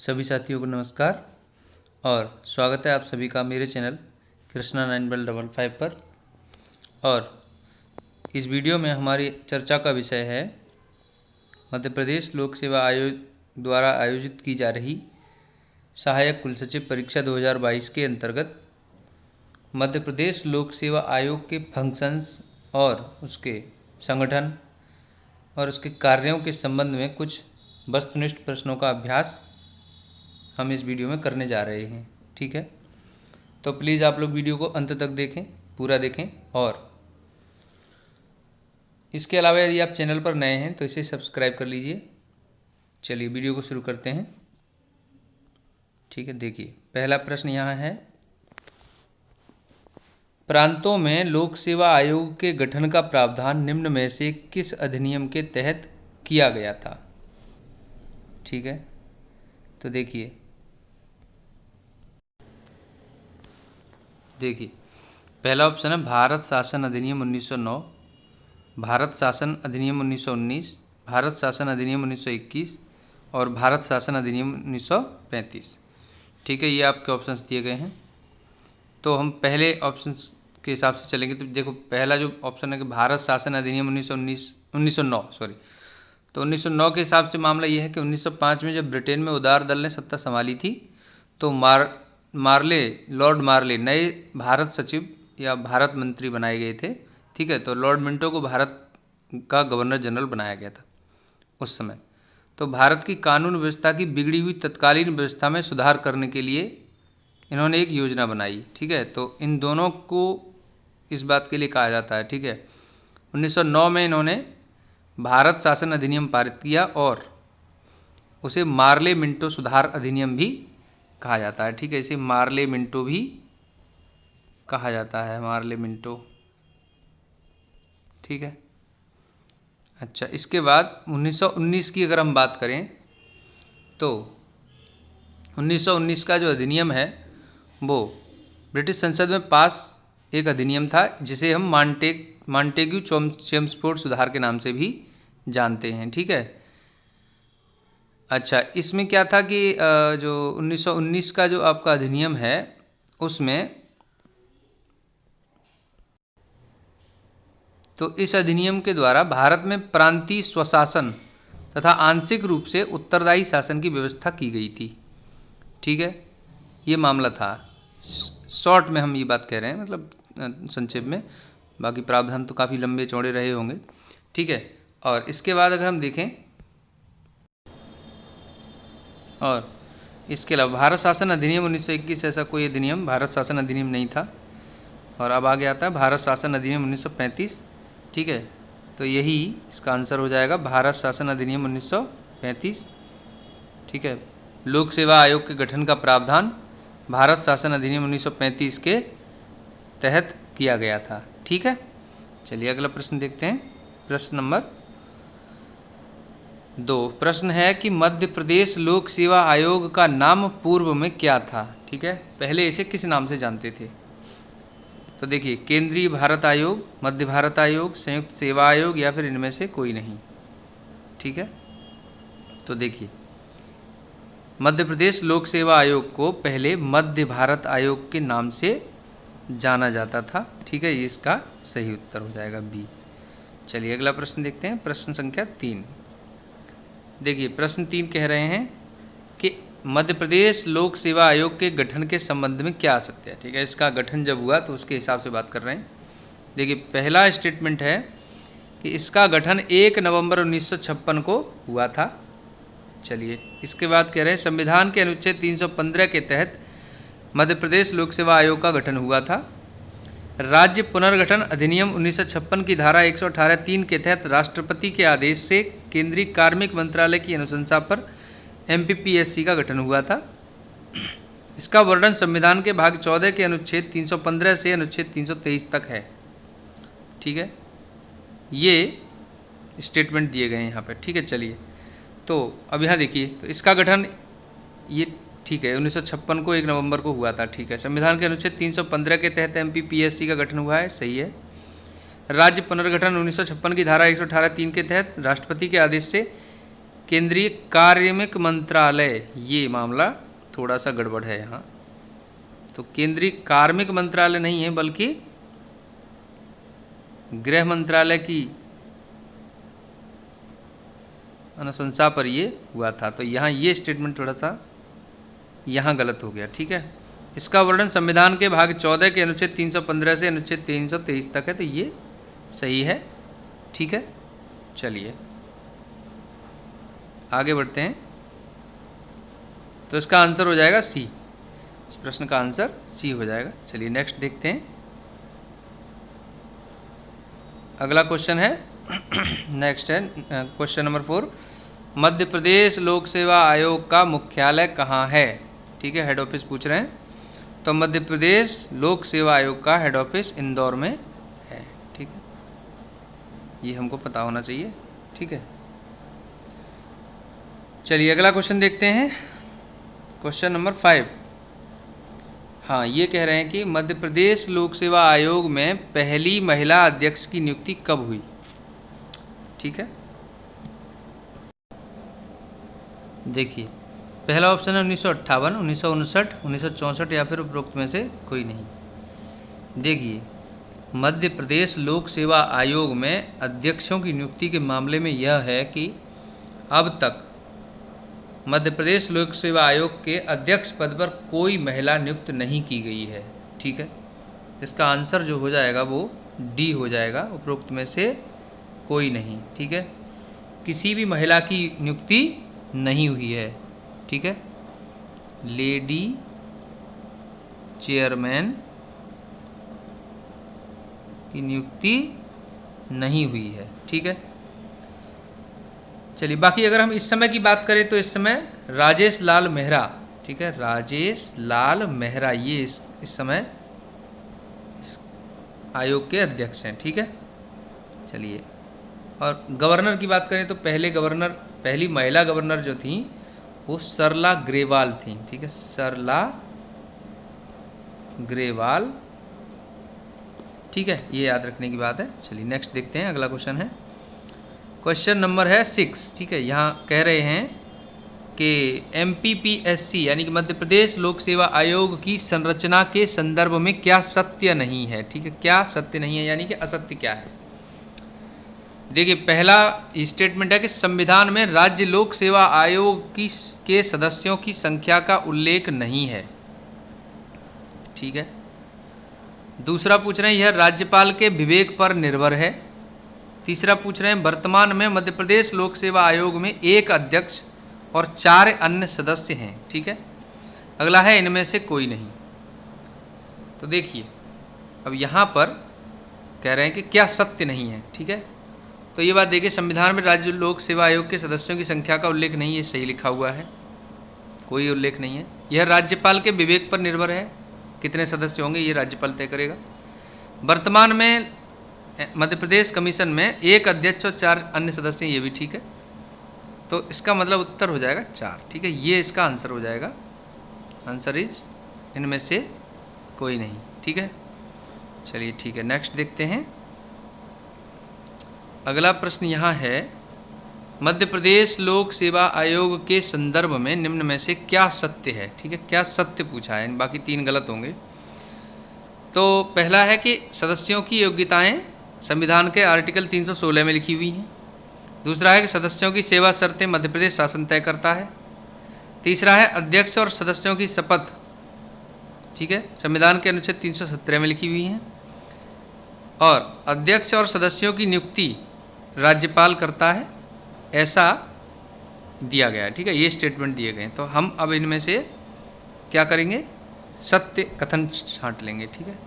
सभी साथियों को नमस्कार और स्वागत है आप सभी का मेरे चैनल कृष्णा 955 पर। और इस वीडियो में हमारी चर्चा का विषय है मध्य प्रदेश लोक सेवा आयोग द्वारा आयोजित की जा रही सहायक कुल सचिव परीक्षा 2022 के अंतर्गत मध्य प्रदेश लोक सेवा आयोग के फंक्शंस और उसके संगठन और उसके कार्यों के संबंध में कुछ वस्तुनिष्ठ प्रश्नों का अभ्यास हम इस वीडियो में करने जा रहे हैं। ठीक है, तो प्लीज़ आप लोग वीडियो को अंत तक देखें, पूरा देखें। और इसके अलावा यदि आप चैनल पर नए हैं तो इसे सब्सक्राइब कर लीजिए। चलिए वीडियो को शुरू करते हैं। ठीक है, देखिए पहला प्रश्न यहाँ है, प्रांतों में लोक सेवा आयोग के गठन का प्रावधान निम्न में से किस अधिनियम के तहत किया गया था। ठीक है, तो देखिए पहला ऑप्शन है भारत शासन अधिनियम 1909, भारत शासन अधिनियम 1919, भारत शासन अधिनियम 1921 और भारत शासन अधिनियम 1935। ठीक है, ये आपके ऑप्शंस दिए गए हैं। तो हम पहले ऑप्शंस के हिसाब से चलेंगे। तो देखो पहला जो ऑप्शन है कि भारत शासन अधिनियम 1909 तो 1909 के हिसाब से मामला यह है कि 1905 में जब ब्रिटेन में उदार दल ने सत्ता संभाली थी तो लॉर्ड मार्ले नए भारत सचिव या भारत मंत्री बनाए गए थे। ठीक है, तो लॉर्ड मिंटो को भारत का गवर्नर जनरल बनाया गया था उस समय। तो भारत की कानून व्यवस्था की बिगड़ी हुई तत्कालीन व्यवस्था में सुधार करने के लिए इन्होंने एक योजना बनाई। ठीक है, तो इन दोनों को इस बात के लिए कहा जाता है। ठीक है, 1909 में इन्होंने भारत शासन अधिनियम पारित किया और उसे मार्ले मिंटो सुधार अधिनियम भी कहा जाता है। ठीक है, इसे मार्ले मिंटो भी कहा जाता है, मार्ले मिंटो। ठीक है, अच्छा इसके बाद 1919 की अगर हम बात करें तो 1919 का जो अधिनियम है वो ब्रिटिश संसद में पास एक अधिनियम था जिसे हम मॉन्टेग्यू चेम्सफोर्ड सुधार के नाम से भी जानते हैं। ठीक है, अच्छा इसमें क्या था कि जो 1919 का जो आपका अधिनियम है उसमें तो इस अधिनियम के द्वारा भारत में प्रांतीय स्वशासन तथा आंशिक रूप से उत्तरदायी शासन की व्यवस्था की गई थी। ठीक है, ये मामला था। शॉर्ट में हम ये बात कह रहे हैं, मतलब संक्षेप में, बाकी प्रावधान तो काफ़ी लंबे चौड़े रहे होंगे। ठीक है, और इसके बाद अगर हम देखें और इसके अलावा भारत शासन अधिनियम 1921 ऐसा कोई अधिनियम भारत शासन अधिनियम नहीं था। और अब आगे आता है भारत शासन अधिनियम 1935। ठीक है, तो यही इसका आंसर हो जाएगा, भारत शासन अधिनियम 1935। ठीक है, लोक सेवा आयोग के गठन का प्रावधान भारत शासन अधिनियम 1935 के तहत किया गया था। ठीक है, चलिए अगला प्रश्न देखते हैं। प्रश्न नंबर 2 प्रश्न है कि मध्य प्रदेश लोक सेवा आयोग का नाम पूर्व में क्या था। ठीक है, पहले इसे किस नाम से जानते थे। तो देखिए केंद्रीय भारत आयोग, मध्य भारत आयोग, संयुक्त सेवा आयोग या फिर इनमें से कोई नहीं। ठीक है, तो देखिए मध्य प्रदेश लोक सेवा आयोग को पहले मध्य भारत आयोग के नाम से जाना जाता था। ठीक है, ये इसका सही उत्तर हो जाएगा बी। चलिए अगला प्रश्न देखते हैं, प्रश्न संख्या 3। देखिए प्रश्न 3 कह रहे हैं कि मध्य प्रदेश लोक सेवा आयोग के गठन के संबंध में क्या सत्य है। ठीक है, इसका गठन जब हुआ तो उसके हिसाब से बात कर रहे हैं। देखिए पहला स्टेटमेंट है कि इसका गठन 1 नवंबर 1956 को हुआ था। चलिए इसके बाद कह रहे हैं संविधान के अनुच्छेद 315 के तहत मध्य प्रदेश लोक सेवा आयोग का गठन हुआ था। राज्य पुनर्गठन अधिनियम 1956 की धारा 118(3) के तहत राष्ट्रपति के आदेश से केंद्रीय कार्मिक मंत्रालय की अनुशंसा पर MPPSC का गठन हुआ था। इसका वर्णन संविधान के भाग 14 के अनुच्छेद 315 से अनुच्छेद 323 तक है। ठीक है, ये स्टेटमेंट दिए गए हैं यहाँ पर। ठीक है, चलिए तो अब यहाँ देखिए तो इसका गठन ये ठीक है 1956 को 1 नवंबर को हुआ था। ठीक है, संविधान के अनुच्छेद 315 के तहत MPPSC का गठन हुआ है, सही है। राज्य पुनर्गठन 1956 की धारा 118(3) के तहत राष्ट्रपति के आदेश से केंद्रीय कार्मिक मंत्रालय, ये मामला थोड़ा सा गड़बड़ है यहाँ। तो केंद्रीय कार्मिक मंत्रालय नहीं है बल्कि गृह मंत्रालय की अनुशंसा पर ये हुआ था। तो यहाँ ये स्टेटमेंट थोड़ा सा यहाँ गलत हो गया, ठीक है। इसका वर्णन संविधान के भाग 14 के अनुच्छेद 315 से अनुच्छेद 323 तक है, तो ये सही है, ठीक है। चलिए आगे बढ़ते हैं। तो इसका आंसर हो जाएगा सी, इस प्रश्न का आंसर सी हो जाएगा। चलिए नेक्स्ट देखते हैं। अगला क्वेश्चन है नेक्स्ट है क्वेश्चन नंबर 4, मध्य प्रदेश लोक सेवा आयोग का मुख्यालय कहाँ है? ठीक है, हेड ऑफिस पूछ रहे हैं। तो मध्य प्रदेश लोक सेवा आयोग का हेड ऑफिस इंदौर में है, ठीक है, ये हमको पता होना चाहिए, ठीक है। चलिए अगला क्वेश्चन देखते हैं, क्वेश्चन नंबर 5। हाँ, ये कह रहे हैं कि मध्य प्रदेश लोक सेवा आयोग में पहली महिला अध्यक्ष की नियुक्ति कब हुई? ठीक है, देखिए पहला ऑप्शन है 1958, 1959, 1964 या फिर उपरोक्त में से कोई नहीं। देखिए मध्य प्रदेश लोक सेवा आयोग में अध्यक्षों की नियुक्ति के मामले में यह है कि अब तक मध्य प्रदेश लोक सेवा आयोग के अध्यक्ष पद पर कोई महिला नियुक्त नहीं की गई है, ठीक है। इसका आंसर जो हो जाएगा वो डी हो जाएगा, उपरोक्त में से कोई नहीं, ठीक है। किसी भी महिला की नियुक्ति नहीं हुई है, ठीक है। लेडी चेयरमैन की नियुक्ति नहीं हुई है, ठीक है। चलिए बाकी अगर हम इस समय की बात करें तो इस समय राजेश लाल मेहरा, ठीक है, राजेश लाल मेहरा ये इस समय इस आयोग के अध्यक्ष हैं, ठीक है। चलिए और गवर्नर की बात करें तो पहली महिला गवर्नर जो थी वो सरला ग्रेवाल थी, ठीक है, सरला ग्रेवाल, ठीक है, ये याद रखने की बात है। चलिए नेक्स्ट देखते हैं, अगला क्वेश्चन है क्वेश्चन नंबर है 6, ठीक है। यहाँ कह रहे हैं कि MPPSC यानी कि मध्य प्रदेश लोक सेवा आयोग की संरचना के संदर्भ में क्या सत्य नहीं है, ठीक है, क्या सत्य नहीं है यानी कि असत्य क्या है। देखिए पहला स्टेटमेंट है कि संविधान में राज्य लोक सेवा आयोग के सदस्यों की संख्या का उल्लेख नहीं है, ठीक है। दूसरा पूछ रहे हैं यह राज्यपाल के विवेक पर निर्भर है। तीसरा पूछ रहे हैं वर्तमान में मध्य प्रदेश लोक सेवा आयोग में 1 अध्यक्ष और 4 अन्य सदस्य हैं, ठीक है। अगला है इनमें से कोई नहीं। तो देखिए अब यहाँ पर कह रहे हैं कि क्या सत्य नहीं है, ठीक है। तो ये बात देखिए संविधान में राज्य लोक सेवा आयोग के सदस्यों की संख्या का उल्लेख नहीं है, सही लिखा हुआ है, कोई उल्लेख नहीं है। यह राज्यपाल के विवेक पर निर्भर है, कितने सदस्य होंगे ये राज्यपाल तय करेगा। वर्तमान में मध्य प्रदेश कमीशन में 1 अध्यक्ष और 4 अन्य सदस्य हैं, ये भी ठीक है। तो इसका मतलब उत्तर हो जाएगा 4, ठीक है, ये इसका आंसर हो जाएगा। आंसर इज इनमें से कोई नहीं, ठीक है। चलिए ठीक है, नेक्स्ट देखते हैं। अगला प्रश्न यहाँ है मध्य प्रदेश लोक सेवा आयोग के संदर्भ में निम्न में से क्या सत्य है, ठीक है, क्या सत्य पूछा है, बाकी 3 गलत होंगे। तो पहला है कि सदस्यों की योग्यताएं संविधान के आर्टिकल 316 में लिखी हुई हैं। दूसरा है कि सदस्यों की सेवा शर्तें मध्य प्रदेश शासन तय करता है। तीसरा है अध्यक्ष और सदस्यों की शपथ, ठीक है, संविधान के अनुच्छेद 317 में लिखी हुई हैं। और अध्यक्ष और सदस्यों की नियुक्ति राज्यपाल करता है, ऐसा दिया गया है, ठीक है, ये स्टेटमेंट दिए गए हैं। तो हम अब इनमें से क्या करेंगे, सत्य कथन छांट लेंगे, ठीक है,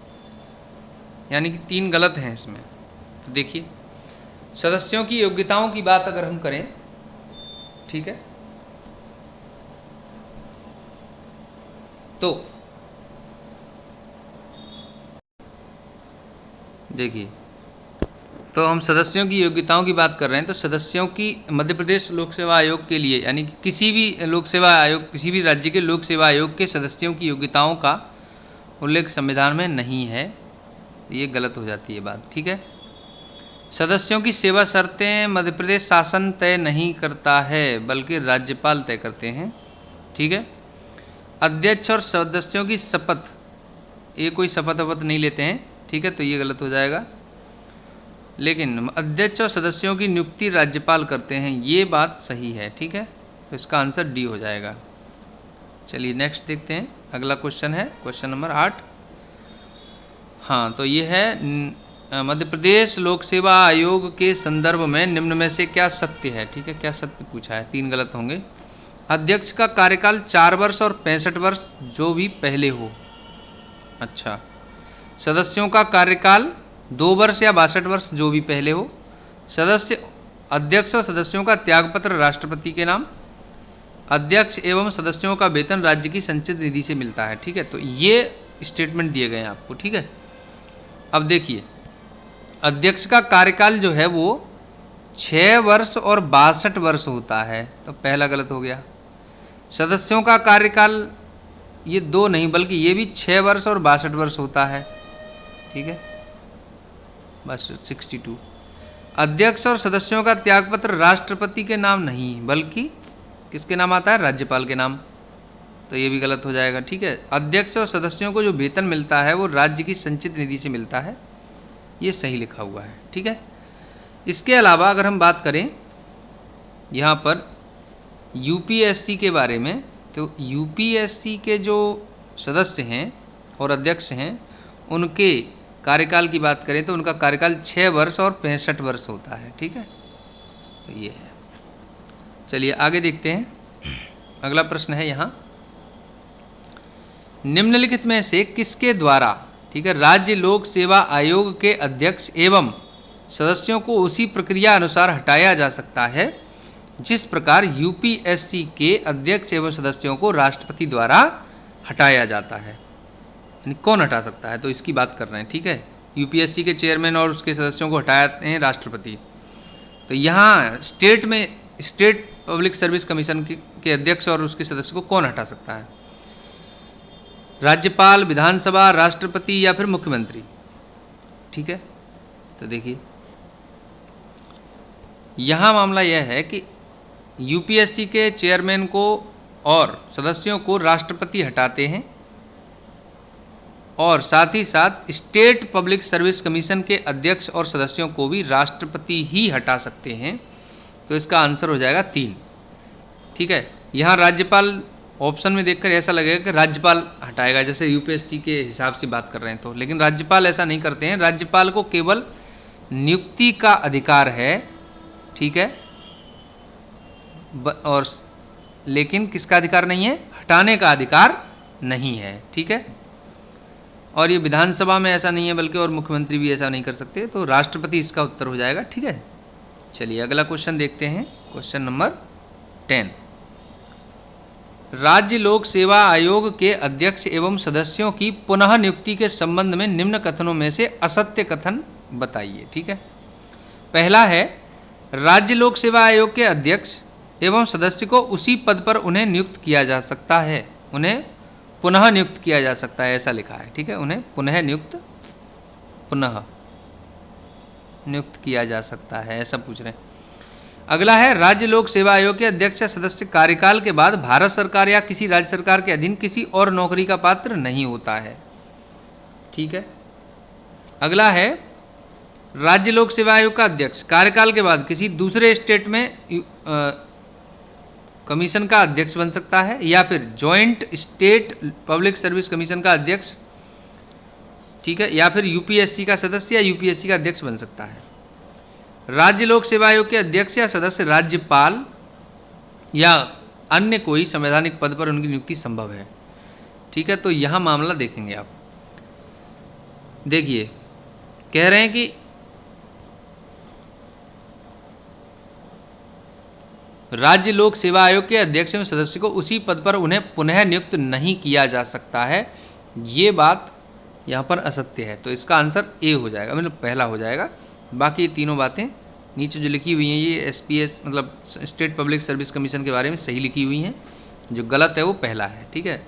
यानी कि 3 गलत हैं इसमें। तो देखिए सदस्यों की योग्यताओं की बात अगर हम करें, ठीक है, तो देखिए तो हम सदस्यों की योग्यताओं की बात कर रहे हैं। तो सदस्यों की मध्य प्रदेश लोक सेवा आयोग के लिए यानी कि किसी भी लोक सेवा आयोग, किसी भी राज्य के लोक सेवा आयोग के सदस्यों की योग्यताओं का उल्लेख संविधान में नहीं है, ये गलत हो जाती है बात, ठीक है। सदस्यों की सेवा शर्तें मध्य प्रदेश शासन तय नहीं करता है बल्कि राज्यपाल तय करते हैं। ठीक है। अध्यक्ष और सदस्यों की शपथ, ये कोई शपथ वपथ नहीं लेते हैं। ठीक है, तो ये गलत हो जाएगा। लेकिन अध्यक्ष और सदस्यों की नियुक्ति राज्यपाल करते हैं, ये बात सही है। ठीक है, तो इसका आंसर डी हो जाएगा। चलिए नेक्स्ट देखते हैं। अगला क्वेश्चन है क्वेश्चन नंबर 8। हाँ, तो ये है मध्य प्रदेश लोक सेवा आयोग के संदर्भ में निम्न में से क्या सत्य है। ठीक है, क्या सत्य पूछा है, 3 गलत होंगे। अध्यक्ष का कार्यकाल 4 वर्ष और 65 वर्ष जो भी पहले हो। अच्छा। सदस्यों का कार्यकाल 2 वर्ष या 62 वर्ष जो भी पहले हो। अध्यक्ष और सदस्यों का त्यागपत्र राष्ट्रपति के नाम। अध्यक्ष एवं सदस्यों का वेतन राज्य की संचित निधि से मिलता है। ठीक है, तो ये स्टेटमेंट दिए गए हैं आपको। ठीक है, अब देखिए, अध्यक्ष का कार्यकाल जो है वो 6 वर्ष और 62 वर्ष होता है, तो पहला गलत हो गया। सदस्यों का कार्यकाल ये 2 नहीं बल्कि ये भी 6 वर्ष और 62 वर्ष होता है। ठीक है, बस 62। अध्यक्ष और सदस्यों का त्यागपत्र राष्ट्रपति के नाम नहीं बल्कि किसके नाम आता है, राज्यपाल के नाम, तो ये भी गलत हो जाएगा। ठीक है, अध्यक्ष और सदस्यों को जो वेतन मिलता है वो राज्य की संचित निधि से मिलता है, ये सही लिखा हुआ है। ठीक है, इसके अलावा अगर हम बात करें यहाँ पर यूपीएससी के बारे में, तो यूपीएससी के जो सदस्य हैं और अध्यक्ष हैं उनके कार्यकाल की बात करें तो उनका कार्यकाल 6 वर्ष और 65 वर्ष होता है। ठीक है, तो ये है। चलिए आगे देखते हैं। अगला प्रश्न है यहाँ, निम्नलिखित में से किसके द्वारा, ठीक है, राज्य लोक सेवा आयोग के अध्यक्ष एवं सदस्यों को उसी प्रक्रिया अनुसार हटाया जा सकता है जिस प्रकार यूपीएससी के अध्यक्ष एवं सदस्यों को राष्ट्रपति द्वारा हटाया जाता है। यानी कौन हटा सकता है, तो इसकी बात कर रहे हैं। ठीक है, यूपीएससी के चेयरमैन और उसके सदस्यों को हटाते हैं राष्ट्रपति। तो यहाँ स्टेट पब्लिक सर्विस कमीशन के अध्यक्ष और उसके सदस्य को कौन हटा सकता है, राज्यपाल, विधानसभा, राष्ट्रपति या फिर मुख्यमंत्री। ठीक है, तो देखिए यहाँ मामला यह है कि यूपीएससी के चेयरमैन को और सदस्यों को राष्ट्रपति हटाते हैं और साथ ही साथ स्टेट पब्लिक सर्विस कमीशन के अध्यक्ष और सदस्यों को भी राष्ट्रपति ही हटा सकते हैं, तो इसका आंसर हो जाएगा 3। ठीक है, यहाँ राज्यपाल ऑप्शन में देखकर ऐसा लगेगा कि राज्यपाल हटाएगा, जैसे यूपीएससी के हिसाब से बात कर रहे हैं तो, लेकिन राज्यपाल ऐसा नहीं करते हैं। राज्यपाल को केवल नियुक्ति का अधिकार है। ठीक है, और लेकिन किसका अधिकार नहीं है, हटाने का अधिकार नहीं है। ठीक है, और ये विधानसभा में ऐसा नहीं है बल्कि और मुख्यमंत्री भी ऐसा नहीं कर सकते, तो राष्ट्रपति इसका उत्तर हो जाएगा। ठीक है, चलिए अगला क्वेश्चन देखते हैं, क्वेश्चन नंबर 10। राज्य लोक सेवा आयोग के अध्यक्ष एवं सदस्यों की पुनः नियुक्ति के संबंध में निम्न कथनों में से असत्य कथन बताइए। ठीक है, पहला है, राज्य लोक सेवा आयोग के अध्यक्ष एवं सदस्य को उसी पद पर उन्हें नियुक्त किया जा सकता है, उन्हें पुनः नियुक्त किया जा सकता है, ऐसा लिखा है। ठीक है, उन्हें पुनः नियुक्त किया जा सकता है, ऐसा पूछ रहे हैं। अगला है, राज्य लोक सेवा आयोग के अध्यक्ष या सदस्य कार्यकाल के बाद भारत सरकार या किसी राज्य सरकार के अधीन किसी और नौकरी का पात्र नहीं होता है। ठीक है, अगला है, राज्य लोक सेवा आयोग का अध्यक्ष कार्यकाल के बाद किसी दूसरे स्टेट में कमीशन का अध्यक्ष बन सकता है या फिर joint state public service commission का अध्यक्ष। ठीक है, या फिर यूपीएससी का सदस्य या यूपीएससी का अध्यक्ष बन सकता है। राज्य लोक सेवा आयोग के अध्यक्ष या सदस्य राज्यपाल या अन्य कोई संवैधानिक पद पर उनकी नियुक्ति संभव है। ठीक है, तो यहाँ मामला देखेंगे आप। देखिए, कह रहे हैं कि राज्य लोक सेवा आयोग के अध्यक्ष एवं सदस्य को उसी पद पर उन्हें पुनः नियुक्त नहीं किया जा सकता है, ये बात यहाँ पर असत्य है, तो इसका आंसर ए हो जाएगा, मतलब पहला हो जाएगा। बाकी तीनों बातें नीचे जो लिखी हुई हैं ये एसपीएस मतलब स्टेट पब्लिक सर्विस कमीशन के बारे में सही लिखी हुई हैं, जो गलत है वो पहला है। ठीक है,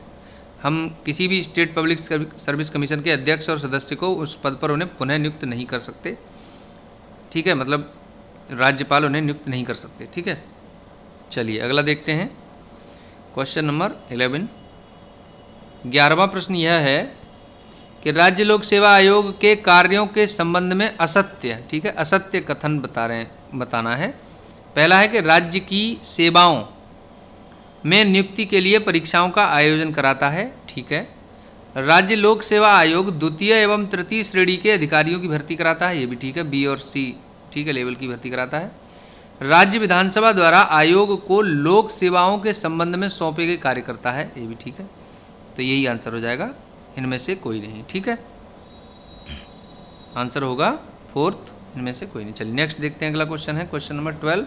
हम किसी भी स्टेट पब्लिक सर्विस कमीशन के अध्यक्ष और सदस्य को उस पद पर उन्हें पुनः नियुक्त नहीं कर सकते, ठीक है, मतलब राज्यपाल उन्हें नियुक्त नहीं कर सकते। ठीक है, चलिए अगला देखते हैं क्वेश्चन नंबर 11। 11वां प्रश्न यह है कि राज्य लोक सेवा आयोग के कार्यों के संबंध में असत्य, ठीक है, असत्य कथन बताना है। पहला है कि राज्य की सेवाओं में नियुक्ति के लिए परीक्षाओं का आयोजन कराता है, ठीक है। राज्य लोक सेवा आयोग द्वितीय एवं तृतीय श्रेणी के अधिकारियों की भर्ती कराता है, ये भी ठीक है, बी और सी, ठीक है, लेवल की भर्ती कराता है। राज्य विधानसभा द्वारा आयोग को लोक सेवाओं के संबंध में सौंपे गए कार्य करता है, ये भी ठीक है। तो यही आंसर हो जाएगा, इनमें से कोई नहीं, ठीक है। आंसर होगा फोर्थ, इनमें से कोई नहीं। चलिए नेक्स्ट देखते हैं, अगला क्वेश्चन है क्वेश्चन नंबर 12।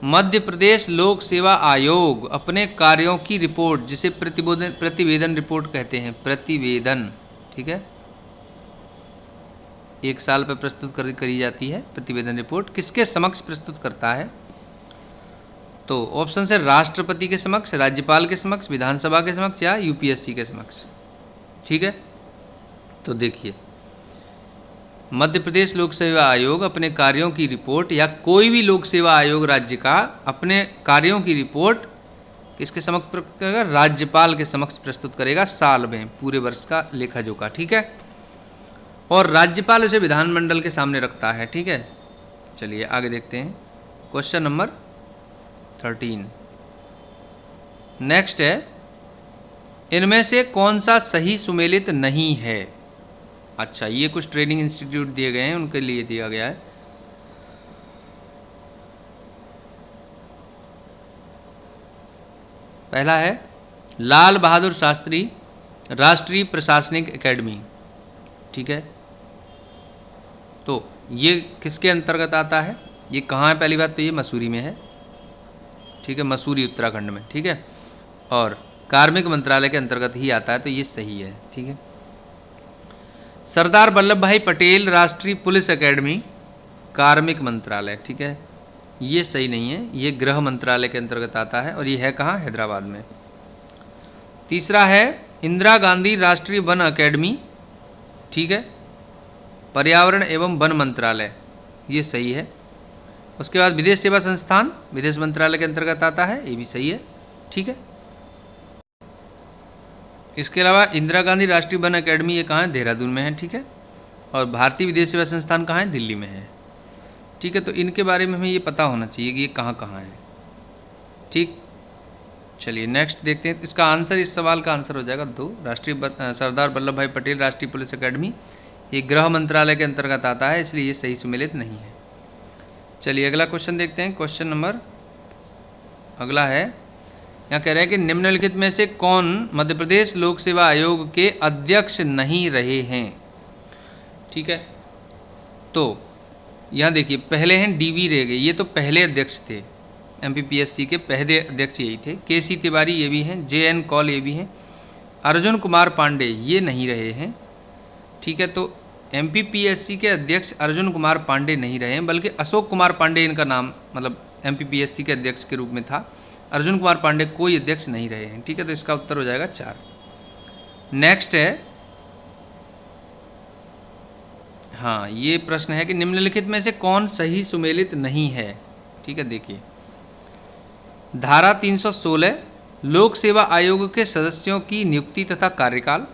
मध्य प्रदेश लोक सेवा आयोग अपने कार्यों की रिपोर्ट, जिसे प्रतिवेदन रिपोर्ट कहते हैं, प्रतिवेदन, ठीक है, एक साल पर प्रस्तुत करी जाती है प्रतिवेदन रिपोर्ट, किसके समक्ष प्रस्तुत करता है? तो ऑप्शन है राष्ट्रपति के समक्ष, राज्यपाल के समक्ष, विधानसभा के समक्ष या यूपीएससी के समक्ष, ठीक है। तो देखिए, मध्य प्रदेश लोक सेवा आयोग अपने कार्यों की रिपोर्ट, या कोई भी लोक सेवा आयोग राज्य का अपने कार्यों की रिपोर्ट किसके समक्ष प्रस्तुत करेगा? राज्यपाल के समक्ष प्रस्तुत करेगा, साल में पूरे वर्ष का लेखा जोखा, ठीक है। और राज्यपाल उसे विधानमंडल के सामने रखता है, ठीक है। चलिए आगे देखते हैं क्वेश्चन नंबर 13। नेक्स्ट है, इनमें से कौन सा सही सुमेलित नहीं है? अच्छा, ये कुछ ट्रेनिंग इंस्टीट्यूट दिए गए हैं, उनके लिए दिया गया है। पहला है लाल बहादुर शास्त्री राष्ट्रीय प्रशासनिक एकेडमी, ठीक है। तो ये किसके अंतर्गत आता है? ये कहाँ है? पहली बात तो ये मसूरी में है, ठीक है, मसूरी उत्तराखंड में, ठीक है, और कार्मिक मंत्रालय के अंतर्गत ही आता है, तो ये सही है, ठीक है। सरदार वल्लभ भाई पटेल राष्ट्रीय पुलिस एकेडमी, कार्मिक मंत्रालय, ठीक है, ये सही नहीं है, ये गृह मंत्रालय के अंतर्गत आता है, और ये है कहाँ? हैदराबाद में। तीसरा है इंदिरा गांधी राष्ट्रीय वन अकेडमी, ठीक है, पर्यावरण एवं वन मंत्रालय, ये सही है। उसके बाद विदेश सेवा संस्थान विदेश मंत्रालय के अंतर्गत आता है, ये भी सही है, ठीक है। इसके अलावा इंदिरा गांधी राष्ट्रीय वन अकेडमी ये कहाँ है? देहरादून में है, ठीक है, और भारतीय विदेश सेवा संस्थान कहाँ है? दिल्ली में है, ठीक है। तो इनके बारे में हमें ये पता होना चाहिए कि ये कहाँ कहाँ है, ठीक। चलिए नेक्स्ट देखते हैं, इसका आंसर, इस सवाल का आंसर हो जाएगा 2, राष्ट्रीय सरदार वल्लभ भाई पटेल राष्ट्रीय पुलिस अकेडमी, ये गृह मंत्रालय के अंतर्गत आता है, इसलिए ये सही सुमेलित नहीं है। चलिए अगला क्वेश्चन देखते हैं, क्वेश्चन नंबर अगला है, यहाँ कह रहे हैं कि निम्नलिखित में से कौन मध्य प्रदेश लोक सेवा आयोग के अध्यक्ष नहीं रहे हैं, ठीक है। तो यहाँ देखिए, पहले हैं डीवी रेगे, ये तो पहले अध्यक्ष थे, एमपीपीएससी के पहले अध्यक्ष यही थे। केसी तिवारी ये भी हैं, जेएन कौल ये भी हैं, अर्जुन कुमार पांडे ये नहीं रहे हैं, ठीक है। तो एमपीपीएससी के अध्यक्ष अर्जुन कुमार पांडे नहीं रहे हैं, बल्कि अशोक कुमार पांडे इनका नाम, मतलब एमपीपीएससी के अध्यक्ष के रूप में था। अर्जुन कुमार पांडे कोई अध्यक्ष नहीं रहे हैं, ठीक है। तो इसका उत्तर हो जाएगा 4। नेक्स्ट है, हाँ, ये प्रश्न है कि निम्नलिखित में से कौन सही सुमेलित नहीं है, ठीक है। देखिए, धारा 316 लोक सेवा आयोग के सदस्यों की नियुक्ति तथा कार्यकाल।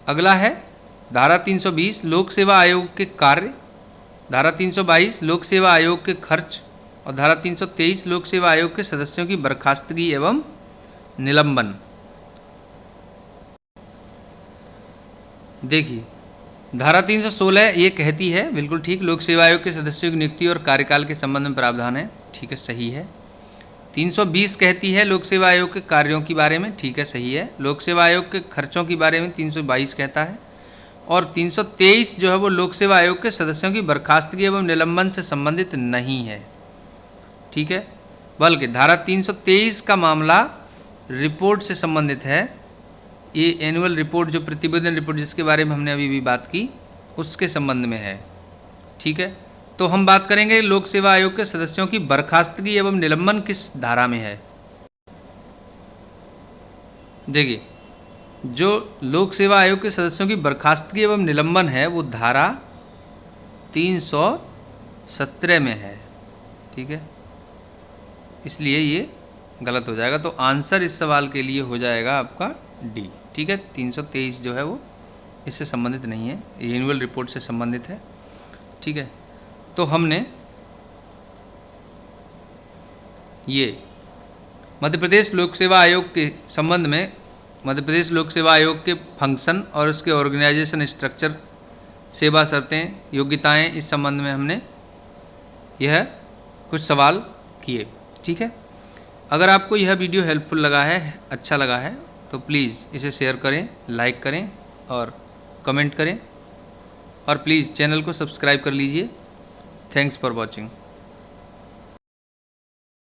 अगला है धारा 320 लोक सेवा आयोग के कार्य, धारा 322 लोक सेवा आयोग के खर्च, और धारा 323 लोक सेवा आयोग के सदस्यों की बर्खास्तगी एवं निलंबन। देखिए, धारा 316 ये कहती है, बिल्कुल ठीक, लोक सेवा आयोग के सदस्यों की नियुक्ति और कार्यकाल के संबंध में प्रावधान है, ठीक है, सही है। 320 कहती है लोक सेवा आयोग के कार्यों के बारे में, ठीक है, सही है। लोक सेवा आयोग के खर्चों के बारे में 322 कहता है, और 323 जो है वो लोक सेवा आयोग के सदस्यों की बर्खास्तगी एवं निलंबन से संबंधित नहीं है, ठीक है, बल्कि धारा 323 का मामला रिपोर्ट से संबंधित है। ये एनुअल रिपोर्ट, जो प्रतिवेदन रिपोर्ट जिसके बारे में हमने अभी भी बात की, उसके संबंध में है, ठीक है। तो हम बात करेंगे लोक सेवा आयोग के सदस्यों की बर्खास्तगी एवं निलंबन किस धारा में है। देखिए, जो लोक सेवा आयोग के सदस्यों की बर्खास्तगी एवं निलंबन है वो धारा 317 में है, ठीक है, इसलिए ये गलत हो जाएगा। तो आंसर इस सवाल के लिए हो जाएगा आपका डी, ठीक है। 323 जो है वो इससे संबंधित नहीं है, ये एनुअल रिपोर्ट से संबंधित है, ठीक है। तो हमने ये मध्य प्रदेश लोक सेवा आयोग के संबंध में मध्य प्रदेश लोक सेवा आयोग के फंक्शन और उसके ऑर्गेनाइजेशन स्ट्रक्चर, सेवा शर्तें, योग्यताएं, इस संबंध में हमने यह कुछ सवाल किए, ठीक है। अगर आपको यह वीडियो हेल्पफुल लगा है, अच्छा लगा है, तो प्लीज़ इसे शेयर करें, लाइक करें और कमेंट करें, और प्लीज़ चैनल को सब्सक्राइब कर लीजिए। Thanks for watching.